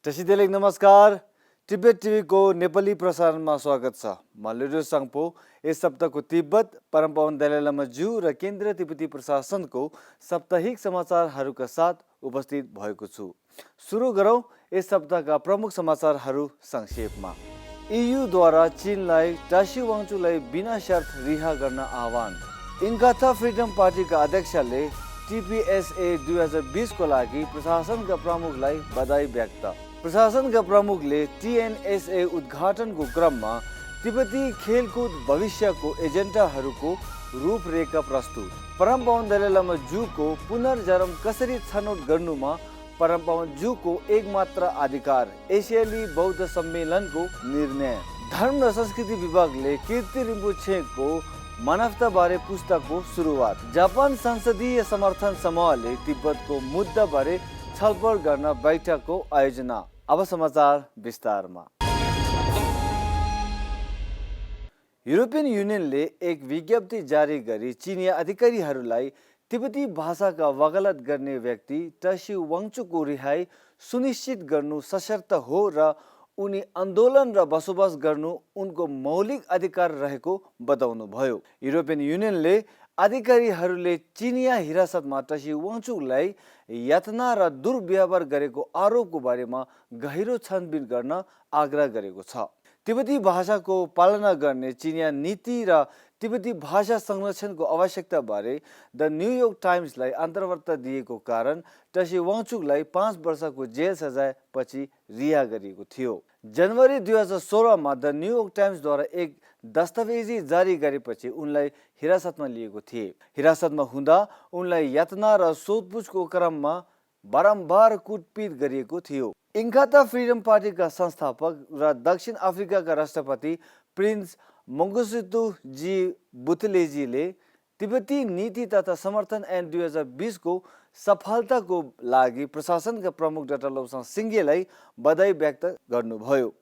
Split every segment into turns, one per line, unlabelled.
टसिदेलेक नमस्कार। तिब्बत टिभीको नेपाली प्रसारणमा स्वागत छ। म लिडो साङपो यस सप्ताहको तिब्बत परम्परा दलाइ लामा ज्यू र केन्द्रीय तिब्बती प्रशासनको साप्ताहिक समाचारहरूका साथ उपस्थित भएको छु। सुरु गरौँ यस सप्ताहका प्रमुख समाचारहरू संक्षेपमा। EU द्वारा चीनलाई टासी वाङचुलाई बिना शर्त रिहा गर्न आह्वान। इन्काथा फ्रिडम पार्टीका अध्यक्षले TPSA 2020 को लागि प्रशासनका प्रमुखलाई बधाई व्यक्त। प्रशासनका प्रमुखले TNSA उद्घाटनको क्रममा तिब्बती खेलकुद भविष्यको एजेन्डाहरूको रूपरेखा प्रस्तुत। परम्परा दलाइ लामा ज्यूको पुनर्जन्म कसरी छनौट गर्नुमा परम्परा ज्यूको एकमात्र अधिकार, एसियाली बौद्ध सम्मेलनको निर्णय। धर्म र संस्कृति विभागले कीर्ति रिम्पोछेको मानवताबारे पुस्तकको सुरुवात। जापान संसदीय समर्थन समूहले तिब्बतको मुद्दाबारे छलफल गर्न बैठकको आयोजना। अब समाचार विस्तारमा। युरोपियन युनियनले एक विज्ञप्ति जारी गरी चिनिया अधिकारीहरूलाई तिब्बती भाषाका वकालत गर्ने व्यक्ति टासी वाङचुको रिहाई सुनिश्चित गर्नु सशर्त हो र उनी आन्दोलन र बसोबास गर्नु उनको मौलिक अधिकार रहेको बताउनु भयो। युरोपियन युनियनले अधिकारीहरूले चिनिया हिरासतमा टासी वाङचुकलाई यातना र दुर्व्यवहार गरेको आरोपको बारेमा गहिरो छानबिन गर्न आग्रह गरेको छ। तिब्बती भाषाको पालना गर्ने चिनिया नीति र तिब्बती भाषा संरक्षणको आवश्यकता बारे द न्युयोर्क टाइम्सलाई अन्तर्वार्ता दिएको कारण टासी वाङचुकलाई 5 वर्षको जेल सजाय पछि रिहा गरिएको थियो। जनवरी 2016 मा द न्युयोर्क टाइम्सद्वारा एक दस्तावेजी जारी गरेपछि उनलाई हिरासतमा लिएको थिए। हिरासतमा हुँदा उनलाई यातना र सोधपुछको क्रममा बारम्बार कुटपिट गरिएको थियो। इन्काथा फ्रिडम पार्टीका संस्थापक र दक्षिण अफ्रिकाका राष्ट्रपति प्रिन्स मंगोजुतु जी बुथलेजीले तिब्बती नीति तथा समर्थन ऐन 2020 को सफलताको लागि प्रशासनका प्रमुख डाक्टर लोब्साङ सिङ्गेलाई बधाई व्यक्त गर्नुभयो।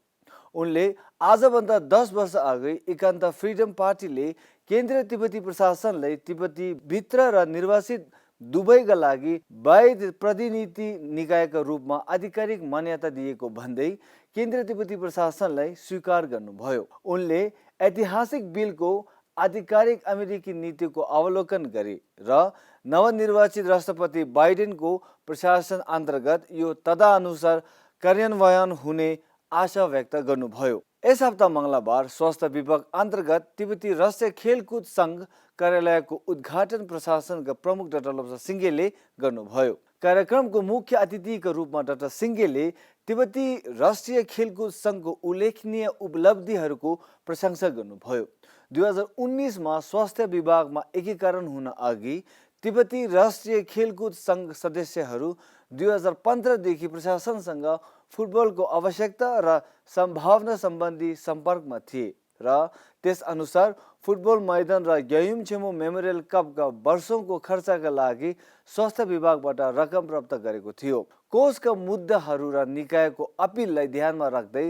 उनले आजभन्दा 10 वर्ष अघि इन्काथा फ्रिडम पार्टीले केन्द्रीय तिब्बती प्रशासनलाई तिब्बती भित्र र निर्वासित दुवैका लागि वैध प्रतिनिधि निकायका रूपमा आधिकारिक मान्यता दिएको भन्दै केन्द्रीय तिब्बती प्रशासनलाई स्वीकार गर्नुभयो। उनले ऐतिहासिक बिलको आधिकारिक अमेरिकी नीतिको अवलोकन गरे र नवनिर्वाचित राष्ट्रपति बाइडेनको प्रशासन अन्तर्गत यो तदनुसार कार्यान्वयन हुने आशा व्यक्त गर्नुभयो। यस हप्ता मङ्गलबार स्वास्थ्य विभाग अन्तर्गत तिब्बती राष्ट्रिय खेलकुद सङ्घ कार्यालयको उद्घाटन प्रशासनका प्रमुख डाक्टर लोब्साङ सिङ्गेले गर्नुभयो। कार्यक्रमको मुख्य अतिथिका रूपमा डाक्टर सिङ्गेले तिब्बती राष्ट्रिय खेलकुद सङ्घको उल्लेखनीय उपलब्धिहरूको प्रशंसा गर्नुभयो। 2019 मा स्वास्थ्य विभागमा एकीकरण हुन अघि तिब्बती राष्ट्रिय खेलकुद सङ्घ सदस्यहरू 2015 देखि प्रशासनसँग फुटबलको आवश्यकता र सम्भावना सम्बन्धी सम्पर्कमा थिए र त्यसअनुसार फुटबल मैदान र ग्यायुमछेमो मेमोरियल कपका वर्षौंको खर्चका लागि स्वास्थ्य विभागबाट रकम प्राप्त गरेको थियो। कोषका मुद्दाहरू र निकायको अपिललाई ध्यानमा राख्दै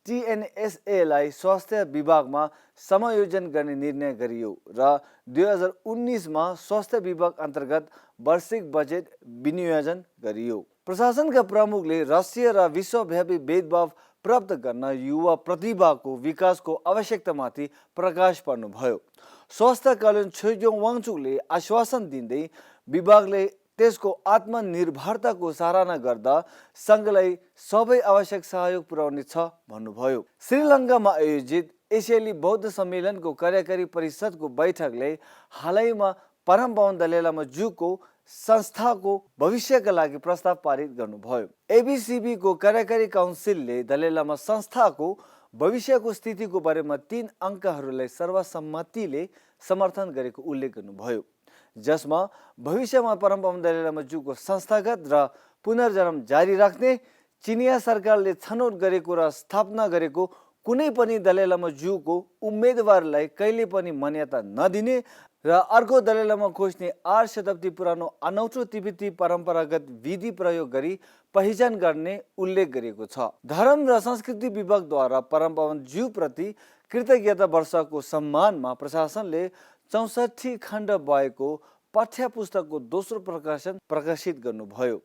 TNSA लाई स्वास्थ्य विभागमा समायोजन गर्ने निर्णय गरियो र 2019 मा स्वास्थ्य विभाग अन्तर्गत वार्षिक बजेट विनियोजन गरियो। प्रशासनका प्रमुखले राष्ट्रिय र विश्वव्यापी भेदभाव प्राप्त गर्न युवा प्रतिभाको विकासको आवश्यकतामाथि प्रकाश पार्नुभयो। स्वास्थ्य कल्याण छोइजोङ वाङचुकले आश्वासन दिँदै विभागले त्यसको आत्मनिर्भरताको सराहना गर्दा सङ्घलाई सबै आवश्यक सहयोग पुर्याउने छ भन्नुभयो। श्रीलङ्कामा आयोजित एसियाली बौद्ध सम्मेलनको कार्यकारी परिषदको बैठकले हालैमा परम्परा दलाइ लामा ज्यूको संस्थाको भविष्यका लागि प्रस्ताव पारित गर्नुभयो। ABCB को कार्यकारी काउन्सिलले दलाइ लामा संस्थाको भविष्यको स्थितिको बारेमा 3 अङ्कहरूलाई सर्वसम्मतिले समर्थन गरेको उल्लेख गर्नुभयो, जसमा भविष्यमा परम्परा दलाइ लामा ज्यूको संस्थागत र पुनर्जन्म जारी राख्ने, चिनिया सरकारले छनौट गरेको र स्थापना गरेको कुनै पनि दलाइ लामा ज्यूको उम्मेदवारलाई कहिले पनि मान्यता नदिने र अर्को दलाइ लामा खोज्ने 8 शताब्दी पुरानो अनौठो तिब्बती परम्परागत विधि प्रयोग गरी पहिचान गर्ने उल्लेख गरिएको छ। धर्म र संस्कृति विभागद्वारा परम्परा ज्यू प्रति कृतज्ञता वर्षको सम्मानमा प्रशासनले 64 खण्ड भएको पाठ्य पुस्तकको दोस्रो प्रकाशन प्रकाशित गर्नुभयो,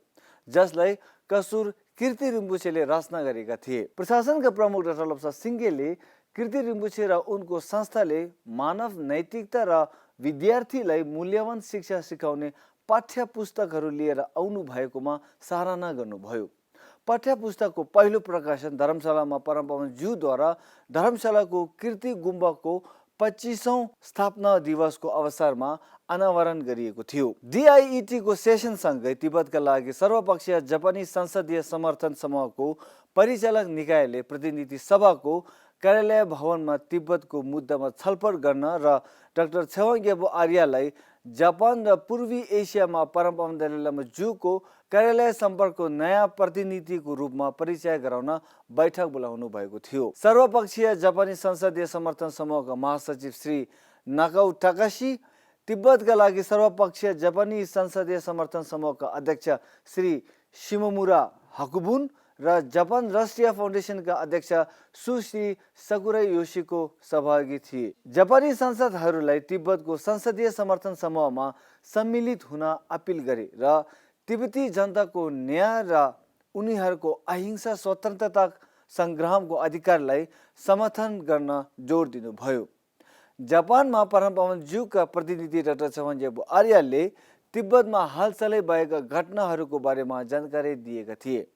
जसलाई कसुर कीर्ति रिम्पोछेले रचना गरेका थिए। प्रशासनका प्रमुख डाक्टर लप्सा सिंघेले कीर्ति रिम्पोछे र उनको संस्थाले मानव नैतिकता र विद्यार्थीलाई मूल्यवान शिक्षा सिकाउने पाठ्य पुस्तकहरू लिएर आउनु भएकोमा सराहना गर्नुभयो। पाठ्य पुस्तकको पहिलो प्रकाशन धर्मशालामा परमपवन ज्यूद्वारा धर्मशालाको कीर्ति गुम्बाको 25औं स्थापना दिवसको अवसरमा अनावरण गरिएको थियो। DIET को सेसनसँगै तिब्बतका लागि सर्वपक्षीय जापानी संसदीय समर्थन समूहको परिचालक निकायले प्रतिनिधि सभाको कार्यालय भवनमा तिब्बतको मुद्दामा छलफल गर्न र डाक्टर छेवाङ ग्याबु आर्यलाई जापान र पूर्वी एसियामा परमपवन दलाई लामा ज्यूको कार्यालय सम्पर्कको नयाँ प्रतिनिधिको रूपमा परिचय गराउन बैठक बोलाउनु भएको थियो। सर्वपक्षीय जापानी संसदीय समर्थन समूहका महासचिव श्री नाकाउ टाकाशी, तिब्बतका लागि सर्वपक्षीय जापानी संसदीय समर्थन समूहका अध्यक्ष श्री शिमोमुरा हकुबुन र जापान राष्ट्रिय फाउन्डेसनका अध्यक्ष सुश्री सकुरा योशीको सहभागी थिए। जापानी सांसदहरूलाई तिब्बतको संसदीय समर्थन समूहमा सम्मिलित हुन अपिल गरे र तिब्बती जनताको न्याय र उनीहरूको अहिंसा स्वतन्त्रता सङ्ग्रामको अधिकारलाई समर्थन गर्न जोड दिनुभयो। जापानमा परमपवन ज्यूका प्रतिनिधि डाक्टर छेवाङ ग्याबु आर्यले तिब्बतमा हालसालै भएका घटनाहरूको बारेमा जानकारी दिएका थिए।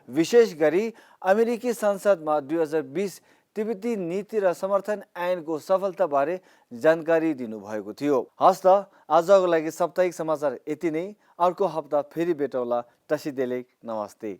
विशेष गरी अमेरिकी संसदमा 2020 तिब्बती नीति र समर्थन ऐनको सफलताबारे जानकारी दिनुभएको थियो। हस्त आजको लागि साप्ताहिक समाचार यति नै। अर्को हप्ता फेरि भेटौँला। तसिदेले नमस्ते।